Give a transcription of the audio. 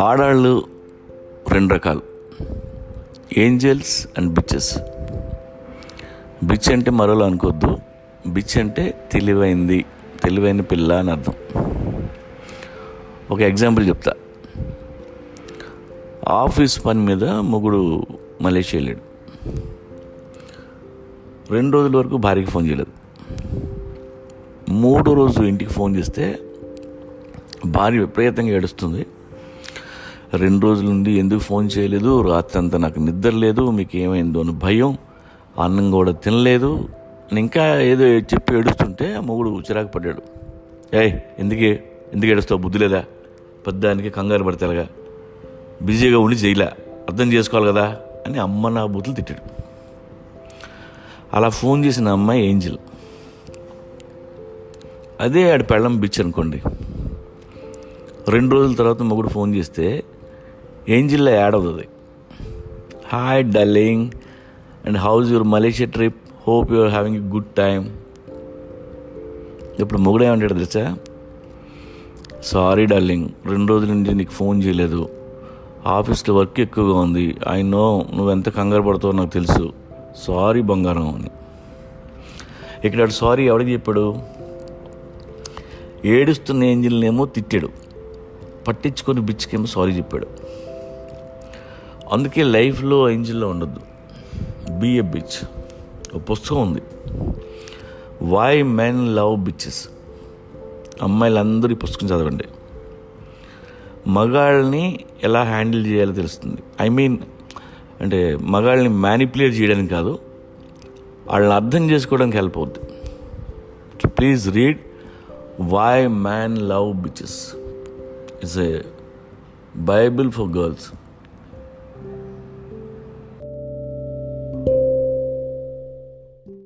ఆడాళ్ళు రెండు రకాలు, angels and bitches. Bitch అంటే మరోలా అనుకోవద్దు, బిచ్ అంటే తెలివైన పిల్ల అని అర్థం. ఒక ఎగ్జాంపుల్ చెప్తా. ఆఫీస్ పని మీద మొగుడు మలేషియా వెళ్ళాడు. 2 రోజుల వరకు భార్యకి ఫోన్ చేయలేదు. 3వ రోజు ఇంటికి ఫోన్ చేస్తే భార్య విపరీతంగా ఏడుస్తుంది. 2 రోజుల నుండి ఎందుకు ఫోన్ చేయలేదు, రాత్రి అంతా నాకు నిద్ర లేదు, మీకు ఏమైందో అని భయం, అన్నం కూడా తినలేదు అని ఇంకా ఏదో చెప్పి ఏడుస్తుంటే మొగుడు చిరాకు పడ్డాడు. ఎందుకు ఏడుస్తావు, బుద్ధి లేదా, పెద్దానికి కంగారు పడతారుగా, బిజీగా ఉండి చేయలే, అర్థం చేసుకోవాలి కదా అని అమ్మ నా బూతులు తిట్టాడు. అలా ఫోన్ చేసిన అమ్మాయి ఏంజిల్. అదే ఆడి పెళ్ళం బిచ్ అనుకోండి. 2 రోజుల తర్వాత మొగుడు ఫోన్ చేస్తే ఏంజిల్లో యాడ్ అవుతుంది. Hi darling, and house your Malaysia trip, hope your having a good time. ఇప్పుడు మొగుడు ఏమంటాడు తెలుసా, సారీ డార్లింగ్, 2 రోజుల నుంచి నీకు ఫోన్ చేయలేదు, ఆఫీస్లో వర్క్ ఎక్కువగా ఉంది, ఐ నో నువ్వెంత కంగారు పడతావో నాకు తెలుసు, సారీ బంగారం అని. ఇక్కడ సారీ ఎవరికి చెప్పాడు? ఏడుస్తున్న ఏంజిల్నేమో తిట్టాడు, పట్టించుకొని బిచ్కేమో సారీ చెప్పాడు. అందుకే లైఫ్లో ఏంజిల్లో ఉండొద్దు, బీ ఎ బిచ్. ఒక పుస్తకం ఉంది, వై మెన్ లవ్ బిచెస్. అమ్మాయిలందరూ ఈ పుస్తకం చదవండి. మగాళ్ళని ఎలా హ్యాండిల్ చేయాలో తెలుస్తుంది. అంటే మగాళ్ళని మ్యానిపులేట్ చేయడానికి కాదు, వాళ్ళని అర్థం చేసుకోవడానికి హెల్ప్ అవుతుంది. Please read why man love bitches. It's a Bible for girls.